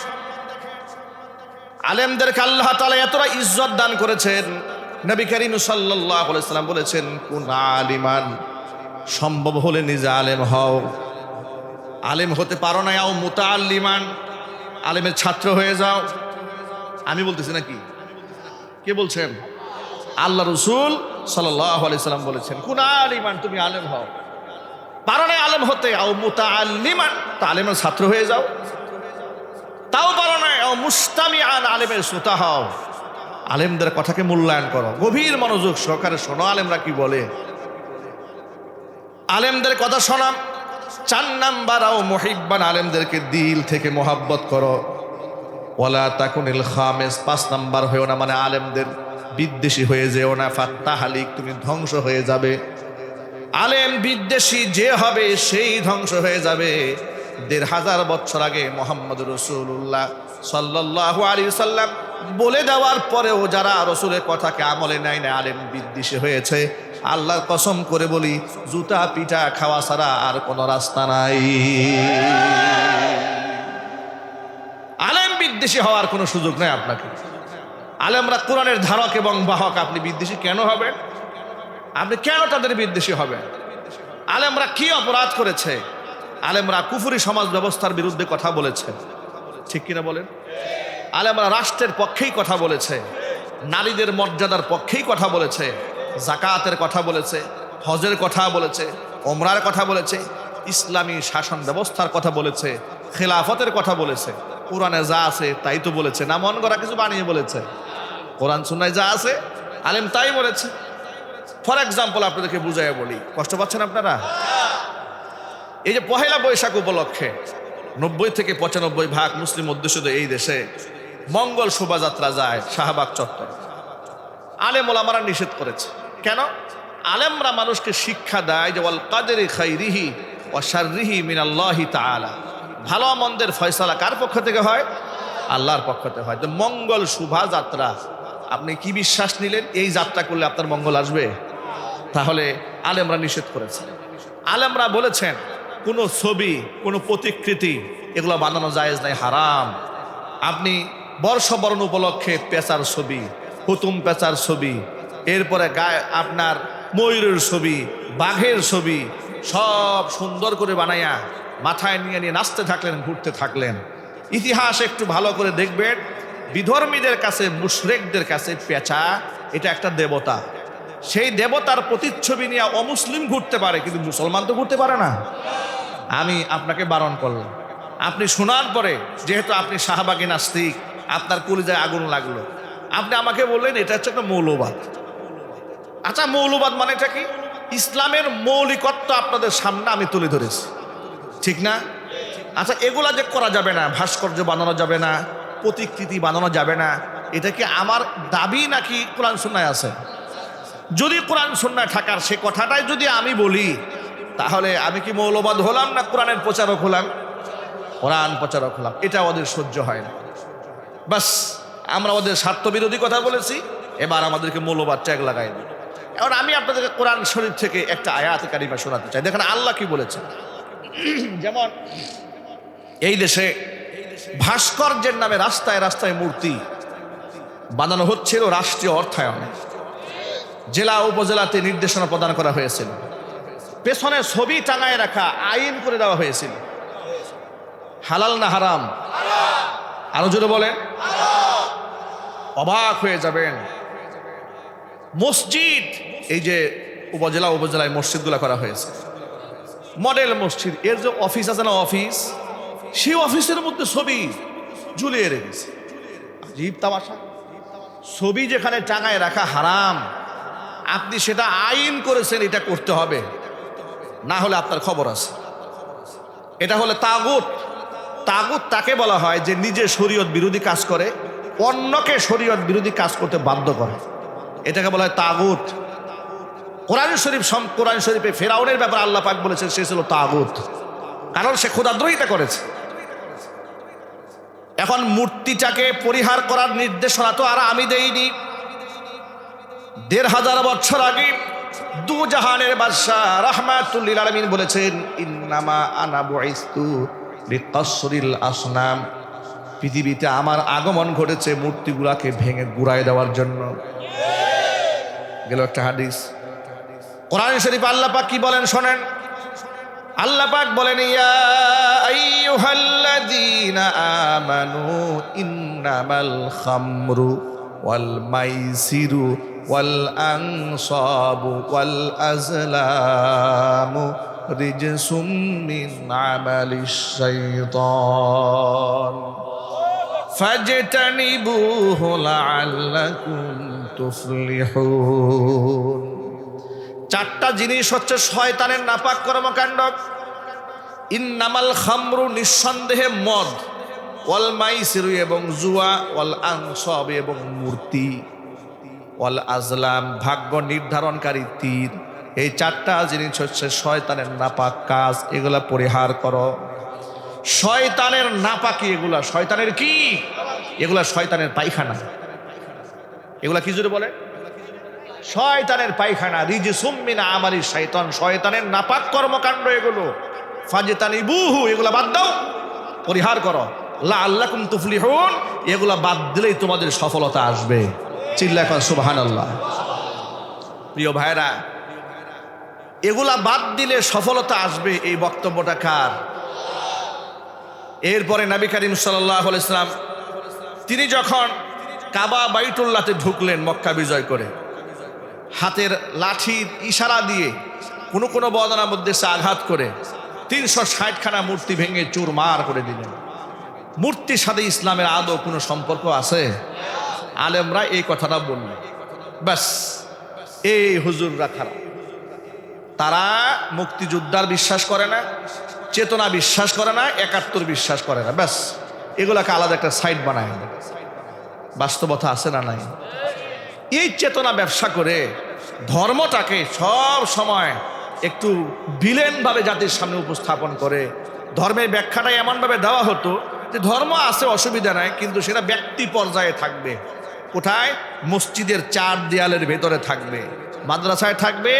আলেমদেরকে আল্লাহ তাআলা এতটা ইজ্জত দান করেছেন। নবী করিম সাল্লাল্লাহু আলাইহি সাল্লাম বলেছেন, কুন আলিমান, সম্ভব হলে নিজে আলেম হও। আলেম হতে পারো না, আও মুতাআল্লিমান, আলেমের ছাত্র হয়ে যাও। আমি বলতেছি নাকি? কে বলছেন? আল্লাহ রাসূল সাল্লাল্লাহু আলাইহি সাল্লাম বলেছেন, কুন আলিমান, তুমি আলেম হও। পারো না আলেম হতে, আও মুতাআল্লিমান, তা আলেমের ছাত্র হয়ে যাও। তাও পারো না, আও মুস্তামিআন, আলেমের শ্রোতা হও। আলেমদের কথাকে মূল্যায়ন করো, গভীর মনোযোগ সহকারে শোনো আলেমরা কি বলে। আলেমদের কথা শোনা। 4 নাম্বার, আও মুহিব্বান, আলেমদেরকে দিল থেকে মোহাব্বত করো। ওয়ালা তাকুনিল খামিস, 5 নাম্বার হয়েও না, মানে আলেমদের বিদ্বেষী হয়ে যেও না। ফাত্তাহালিক, তুমি ধ্বংস হয়ে যাবে। আলেম বিদ্বেষী যে হবে সেই ধ্বংস হয়ে যাবে। 1500 বছর আগে মুহাম্মদ রাসূলুল্লাহ সাল্লাল্লাহু আলাইহি সাল্লাম বলে দেওয়ার পরেও যারা রাসূলের কথাকে আমলে নেয় না, আলেম বিদ্বেষী হয়েছে। আল্লাহর কসম করে বলি, জুতা পিটা খাওয়া ছাড়া আর কোনো রাস্তা নাই। আলেম বিদ্বেষী হওয়ার কোনো সুযোগ নেই আপনাকে। আলেমরা কোরআনের ধারক এবং বাহক, আপনি বিদ্বেষী কেন হবেন? আপনি কেন তাদের বিদ্বেষী হবেন? আলেমরা কি অপরাধ করেছে? আলেমরা কুফরি সমাজ ব্যবস্থার বিরুদ্ধে কথা বলেছে, ঠিক কিনা বলেন? আলেমরা রাষ্ট্রের পক্ষেই কথা বলেছে, নারীদের মর্যাদার পক্ষেই কথা বলেছে, জাকাতের কথা বলেছে, হজের কথা বলেছে, ওমরার কথা বলেছে, ইসলামী শাসন ব্যবস্থার কথা বলেছে, খেলাফতের কথা বলেছে। কোরআনে যা আছে তাই তো বলেছে, না মন করা কিছু বানিয়ে বলেছে? কোরআন সুন্নায় যা আছে আলেম তাই বলেছে। ফর এক্সাম্পল আপনাদেরকে বুঝাইয়া বলি, কষ্ট পাচ্ছেন আপনারা? এই যে পহেলা বৈশাখ উপলক্ষে 90 থেকে 95% মুসলিম অধ্যুষিত এই দেশে মঙ্গল শোভাযাত্রা যায় শাহবাগ চত্বর। আলেম ওলামারা নিষেধ করেছে। কেন? আলেমরা মানুষকে শিক্ষা দেয় যে ওয়াল কাদরি খাইরিহি ওয়া শাররিহি মিনাল্লাহি তাআলা, ভালো মন্দের ফয়সালা কার পক্ষ থেকে হয়? আল্লাহর পক্ষ থেকে হয়। তো মঙ্গল শোভাযাত্রা, আপনি কি বিশ্বাস নিলেন এই যাত্রা করলে আপনার মঙ্গল আসবে? তাহলে আলেমরা নিষেধ করেছে। আলেমরা বলেছেন কোনো ছবি, কোনো প্রতিকৃতি এগুলো বানানো জায়েজ নাই, হারাম। আপনি বর্ষবরণ উপলক্ষে পেঁচার ছবি, হুতুম পেঁচার ছবি, এরপরে গায়ে আপনার ময়ূরের ছবি, বাঘের ছবি সব সুন্দর করে বানাইয়া মাথায় নিয়ে নিয়ে নাচতে থাকলেন, ঘুরতে থাকলেন। ইতিহাস একটু ভালো করে দেখবেন, বিধর্মীদের কাছে, মুশরিকদের কাছে পেঁচা এটা একটা দেবতা। সেই দেবতার প্রতিচ্ছবি নিয়ে অমুসলিম ঘুরতে পারে, কিন্তু মুসলমান তো ঘুরতে পারে না। আমি আপনাকে বারণ করলাম, আপনি শোনার পরে যেহেতু আপনি শাহবাগী নাস্তিক, আপনার কলিজায় আগুন লাগলো, আপনি আমাকে বললেন এটা হচ্ছে একটা মৌলবাদ। আচ্ছা, মৌলবাদ মানে এটা কি? ইসলামের মৌলিকত্ব আপনাদের সামনে আমি তুলে ধরেছি, ঠিক না? আচ্ছা, এগুলা যে করা যাবে না, ভাস্কর্য বানানো যাবে না, প্রতিকৃতি বানানো যাবে না, এটা কি আমার দাবি নাকি কোরআন সুন্নায় আছে? যদি কোরআন সুন্নায় থাকার সে কথাটাই যদি আমি বলি, তাহলে আমি কি মৌলবাদ হলাম না কোরআনের প্রচারক হলাম? কোরআন প্রচারক হলাম। এটা ওদের সহ্য হয় না। বাস, আমরা ওদের স্বার্থবিরোধী কথা বলেছি, এবার আমাদেরকে মৌলবাদ ট্যাগ লাগাই না। এখন আমি আপনাদেরকে কোরআন শরীফ থেকে একটা আয়াত কারিমা শোনাতে চাই। দেখেন আল্লাহ কি বলেছে। যেমন এই দেশে ভাস্কর্যের নামে রাস্তায় রাস্তায় মূর্তি বানানো হচ্ছিল রাষ্ট্রীয় অর্থায়নে। জেলা উপজেলাতে নির্দেশনা প্রদান করা হয়েছিল, পেছনে ছবি টাঙায় রাখা আইন করে দেওয়া হয়েছিল। হালাল না হারাম? আরো জোরে বলেন। অবাক হয়ে যাবেন, মসজিদ, এই যে উপজেলায় মসজিদগুলো করা হয়েছে, মডেল মসজিদ, এর যে অফিস আছে না, অফিস, সেই অফিসের মধ্যে ছবি ঝুলিয়ে রেখেছে। আজীব তামাশা। ছবি যেখানে টাঙায় রাখা হারাম, আপনি সেটা আইন করেছেন এটা করতে হবে, না হলে আপনার খবর আছে। এটা হলে তাগুত। তাগুত তাকে বলা হয় যে নিজে শরীয়ত বিরোধী কাজ করে, অন্যকে শরীয়ত বিরোধী কাজ করতে বাধ্য করে, এটাকে বলা হয় তাগুত। কোরআন শরীফে ফেরাউনের ব্যাপারে আল্লাহ পাক বলেছেন সে ছিল তাগুত, কারণ সে খোদাদ্রোহিতা করেছে। এখন মূর্তিটাকে পরিহার করার নির্দেশনা তো আর আমি দেইনি। 1500 বছর আগে দু জাহানের বাদশা রাহমাতুল লিল আলামিন বলেছেন, ইন্নামা আনা বুইস্তু বিকাসরিল আসনাম, পৃথিবীতে আমার আগমন ঘটেছে মূর্তিগুলাকে ভেঙে গুড়ায় দেওয়ার জন্য। গেল একটা হাদিস। কোরআন শরীফ আল্লাহ পাক কি বলেন শোনেন। আল্লাহ পাক বলেন, ইয়া আইয়ুহাল্লাযীনা আমানু ইন্নামাল খামরু ওয়াল মাইসিরু ওয়াল আনসাবু ওয়াল আজলামু রিজসুম মিন আমালিশ শাইতান ফাজতানিবুহু লাআল্লাকুম তুফলিহুন। চারটা জিনিস হচ্ছে শয়তানের নাপাক কর্মকাণ্ড। ইন্নামাল খামরু, নিঃসন্দেহে মদ, ওয়াল মাইসিরু এবং জুয়া, ওয়াল আনসাব এবং মূর্তি, ওয়াল আজলাম ভাগ্য নির্ধারণকারী তীর, এই চারটা জিনিস হচ্ছে শয়তানের নাপাক কাজ, এগুলা পরিহার করো। শয়তানের নাপাকি এগুলা, শয়তানের কি? এগুলা শয়তানের পায়খানা। এগুলা কি জোরে বলে? শয়তানের পায়খানা। রিজসুম মিন আমালি শাইতান, শয়তানের নাপাক কর্মকাণ্ড এগুলো। ফাজতানিবুহু, এগুলা বাদ দাও, পরিহার করো। লাআল্লাকুম তুফলিহুন, এগুলা বাদ দিলেই তোমাদের সফলতা আসবে। চিল্লায় কোন সুবহানাল্লাহ। প্রিয় ভাইরা, এগুলা বাদ দিলে সফলতা আসবে, এই বক্তব্যটা কার? এরপরে নবী করিম সাল্লাল্লাহু আলাইহি ওয়াসাল্লাম তিনি যখন কাবা বাইতুল্লাহতে ঢুকলেন মক্কা বিজয় করে, হাতের লাঠির ইশারা দিয়ে কোনো কোনো বর্ণনার মধ্যে সে আঘাত করে 360খানা মূর্তি ভেঙে চুরমার করে দিলেন। মূর্তির সাথে ইসলামের আদৌ কোনো সম্পর্ক আছে? আলেমরা এই কথাটা বললেন। ব্যাস, এই হুজুররা খারাপ। তারা মুক্তিযোদ্ধার বিশ্বাস করে না, চেতনা বিশ্বাস করে না, 71 বিশ্বাস করে না। ব্যাস, এগুলাকে আলাদা একটা সাইড বানায়। বাস্তবতা আছে না নাই? এই চেতনা ব্যবসা করে ধর্মটাকে সব সময় একটু ভিলেনভাবে জাতির সামনে উপস্থাপন করে। ধর্মের ব্যাখ্যাটাই এমনভাবে দেওয়া হতো যে ধর্ম আছে, অসুবিধা নাই, কিন্তু সেটা ব্যক্তি পর্যায়ে থাকবে। কোথায়? মসজিদের 4 দেয়ালের ভেতরে থাকবে, মাদ্রাসায় থাকবে,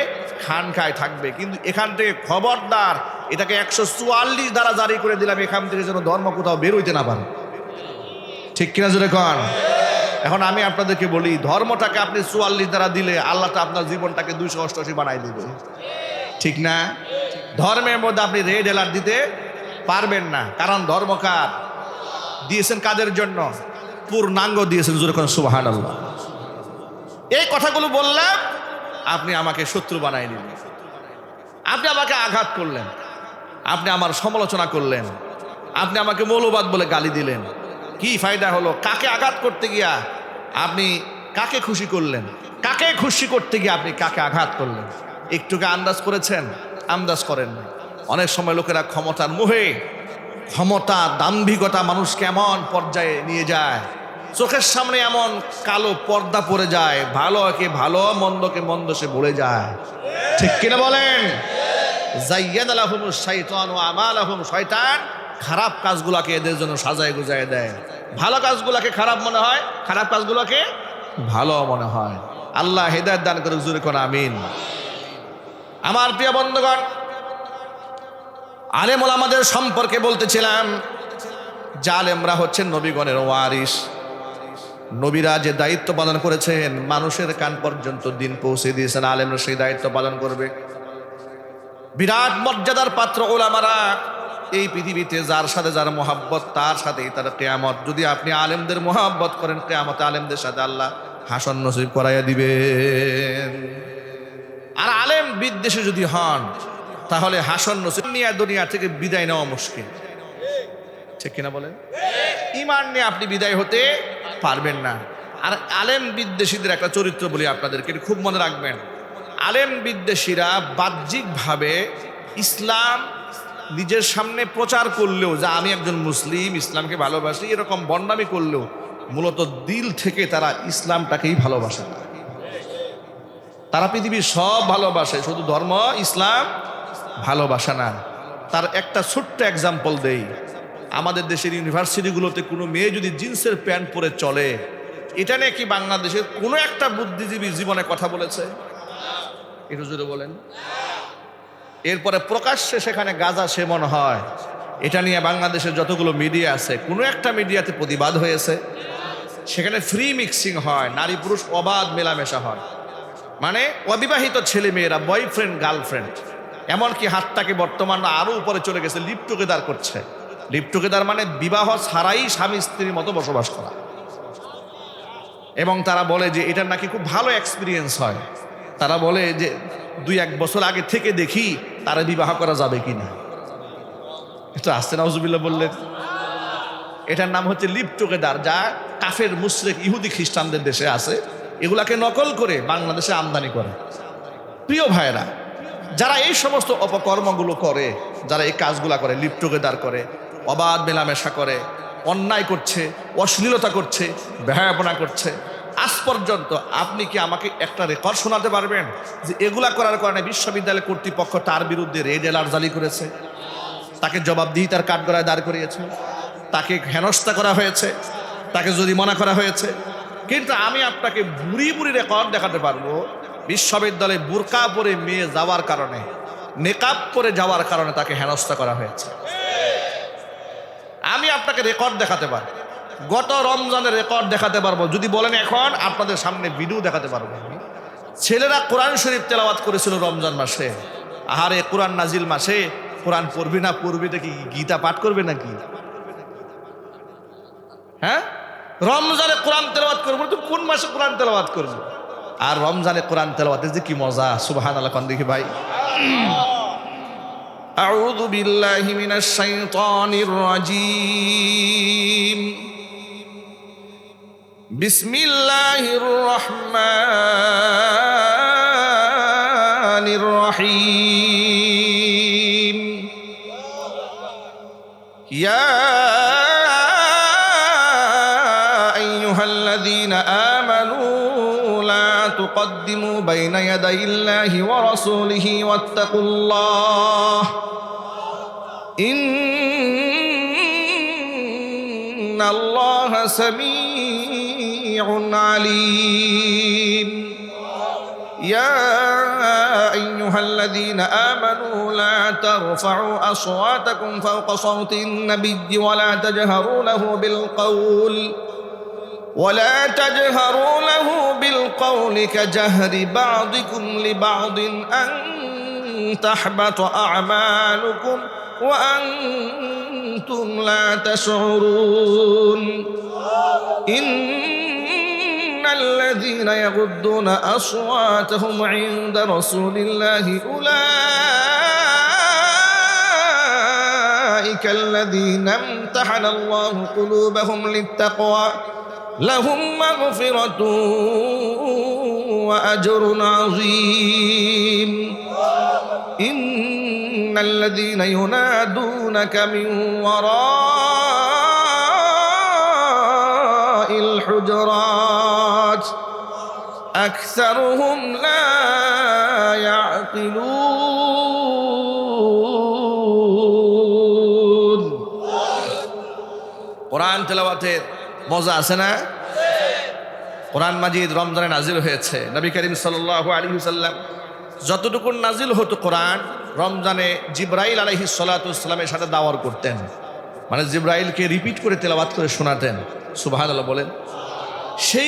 খানকায় থাকবে। কিন্তু এখান থেকে খবরদার, এটাকে 144 দ্বারা জারি করে দিলাম, এখান থেকে যেন ধর্ম কোথাও বের হইতে না পারে। ঠিক কিনা জোরে কন? এখন আমি আপনাদেরকে বলি, ধর্মটাকে আপনি 44 দ্বারা দিলে আল্লাহ তো আপনার জীবনটাকে 288 বানাই দিবে। ঠিক না? ধর্মের মধ্যে আপনি রেড অ্যালার্ট দিতে পারবেন না, কারণ ধর্মকার দিয়েছেন কাদের জন্য? পূর্ণাঙ্গ দিয়েছেন। জোরে কোন সুবহানাল্লাহ। এই কথাগুলো বললাম, আপনি আমাকে শত্রু বানাই দিলেন, আপনি আমাকে আঘাত করলেন, আপনি আমার সমালোচনা করলেন, আপনি আমাকে মৌলবাদ বলে গালি দিলেন। কি ফায়দা হলো? কাকে আঘাত করতে গিয়া আপনি কাকে খুশি করলেন? কাকে খুশি করতে গিয়ে আপনি কাকে আঘাত করলেন? একটুকে আন্দাজ করেছেন? আন্দাজ করেন না। অনেক সময় লোকেরা ক্ষমতার মোহে, ক্ষমতা দাম্ভিকতা মানুষকে এমন পর্যায়ে নিয়ে যায়, চোখের সামনে এমন কালো পর্দা পড়ে যায়, ভালোকে ভালো, মন্দকে মন্দ সে ভুলে যায়। ঠিক কিনা বলেন? যায়্যানা লাহুমুশ শাইতানু আমালাহুম, শয়তান খারাপ কাজগুলোকে এদের জন্য সাজায় গুজায় দেয়। ভালো কাজগুলোকে খারাপ মনে হয়, খারাপ কাজগুলোকে ভালো মনে হয়। আল্লাহ হেদায়েত দান করুক। জোরে কোন আমিন। আমার প্রিয় বন্ধুগণ, আলেম ওলামাদের সম্পর্কে বলতেছিলাম, জালেমরা হচ্ছেন নবীগণের ওয়ারিস। নবীরা যে দায়িত্ব পালন করেছেন, মানুষের কান পর্যন্ত দিন পৌঁছে দিয়েছেন, আলেমরা সেই দায়িত্ব পালন করবে। বিরাট মর্যাদার পাত্র ওলামারা। এই পৃথিবীতে যার সাথে যার মোহাব্বত, তার সাথেই তার কিয়ামত। যদি আপনি আলেমদের মোহাব্বত করেন, কিয়ামতে আলেমদের সাথে আল্লাহ হাসন নসিব করাইয়া দিবেন। আর আলেম বিদ্বেষী যদি হন, তাহলে হাসন নসিব নিয়ে দুনিয়া থেকে বিদায় নেওয়া মুশকিল। ঠিক কিনা বলেন? ঈমান নিয়ে আপনি বিদায় হতে পারবেন না। আর আলেম বিদ্বেষীদের একটা চরিত্র বলি আপনাদেরকে, খুব মনে রাখবেন। আলেম বিদ্বেষীরা বাহ্যিকভাবে ইসলাম নিজের সামনে প্রচার করলেও, যে আমি একজন মুসলিম, ইসলামকে ভালোবাসি, এরকম বন্ডামি করলেও মূলত দিল থেকে তারা ইসলামটাকেই ভালোবাসে না। তারা পৃথিবীর সব ভালোবাসে, শুধু ধর্ম ইসলাম ভালোবাসে না। তার একটা ছোট্ট এক্সাম্পল দেই। আমাদের দেশের ইউনিভার্সিটিগুলোতে কোনো মেয়ে যদি জিন্সের প্যান্ট পরে চলে, এটা নিয়ে কি বাংলাদেশের কোনো একটা বুদ্ধিজীবী জীবনে কথা বলেছে? একটু জোরে বলেন। এরপরে প্রকাশ্যে সেখানে গাঁজা সেবন হয়, এটা নিয়ে বাংলাদেশের যতগুলো মিডিয়া আছে, কোনো একটা মিডিয়াতে প্রতিবাদ হয়েছে? সেখানে ফ্রি মিক্সিং হয়, নারী পুরুষ অবাধ মেলামেশা হয়, মানে অবিবাহিত ছেলে মেয়েরা বয়ফ্রেন্ড গার্লফ্রেন্ড, এমনকি হাতটাকে বর্তমান আরো উপরে চলে গেছে, লিভ টুগেদার করছে। লিভ টুগেদার মানে বিবাহ ছাড়াই স্বামী স্ত্রীর মতো বসবাস করা। এবং তারা বলে যে এটার নাকি খুব ভালো এক্সপিরিয়েন্স হয়। তারা বলে যে 2-1 বছর আগে থেকে দেখি তারা বিবাহ করা যাবে কিনা। এটা আসছে নাউজুবিল্লাহ বললেন। এটার নাম হচ্ছে লিভ টুগেদার, যা কাফের মুশরিক ইহুদি খ্রিস্টানদের দেশে আছে, এগুলাকে নকল করে বাংলাদেশে আমদানি করে। প্রিয় ভাইরা, যারা এই সমস্ত অপকর্মগুলো করে, যারা এই কাজগুলা করে, লিভ টুগেদার করে, অবাধ মেলামেশা করে, অন্যায় করছে, অশ্লীলতা করছে, বেহায়াপনা করছে, আজ পর্যন্ত আপনি কি আমাকে একটা রেকর্ড শোনাতে পারবেন যে এগুলা করার কারণে বিশ্ববিদ্যালয় কর্তৃপক্ষ তার বিরুদ্ধে রেড অ্যালার্ট জারি করেছে, তাকে জবাবদিহিতার কাঠগড়ায় দাঁড় করিয়েছে, তাকে হেনস্থা করা হয়েছে, তাকে জরিমানা করা হয়েছে? কিন্তু আমি আপনাকে বুড়ি বুড়ি রেকর্ড দেখাতে পারবো, বিশ্ববিদ্যালয়ে বুরকা পরে মেয়ে যাওয়ার কারণে, নেকাব পরে যাওয়ার কারণে তাকে হেনস্থা করা হয়েছে। আমি আপনাকে রেকর্ড দেখাতে পারবো, গত রমজানের রেকর্ড দেখাতে পারবো। যদি বলেন এখন আপনাদের সামনে ভিডিও দেখাতে পারবো। ছেলেরা কোরআন শরীফ তেলাওয়াত করেছিল রমজান মাসে। আহারে, কোরআন নাজিল মাসে কোরআন পড়বি না পড়বি, কি গীতা পাঠ করবে নাকি? হ্যাঁ, রমজানে কোরআন তেলাওয়াত করবো তো কোন মাসে কোরআন তেলাওয়াত করবো? আর রমজানে কোরআন তেলাওয়াতের যে কি মজা, সুবহানাল্লাহ কোন দেখি ভাই। আউযু বিল্লাহি মিনাশ শাইতানির রাজীম। বিসমিল্লাহির রহমানির রহিম। ইয়া আইয়ুহাল্লাযীনা আমানু লা তুকদ্দিমু বাইনা ইয়াদাইল্লাহি ওয়া রাসূলিহি ওয়াত্তাকুল্লাহ ইন্নাল্লাহা সামিউন আলীম। يا أيها الذين آمنوا لا ترفعوا أصواتكم فوق صوت النبي ولا تجهروا له بالقول كجهر بعضكم لبعض أن تحبط أعمالكم وأنتم لا تشعرون. إن الذين يغضون أصواتهم عند رسول الله أولئك الذين امتحن الله قلوبهم للتقوى لهم مغفرة وأجر عظيم. إن الذين ينادونك من وراء الحجرات أكثرهم لا يعقلون. কোরআন তেলাওয়াতের মজা আছে না? কোরআন মাজিদ রমজানে নাজিল হয়েছে। নবী করিম সাল্লাল্লাহু আলাইহি ওয়াসাল্লাম যতটুকু নাজিল হতো কোরআন, রমজানে জিবরাইল আলাইহিস সালাতু ওয়াস সালামের সাথে দাওয়ার করতেন, মানে জিবরাইলকে রিপিট করে তেলাওয়াত করে শোনাতেন। সুবহানাল্লাহ বলেন। সেই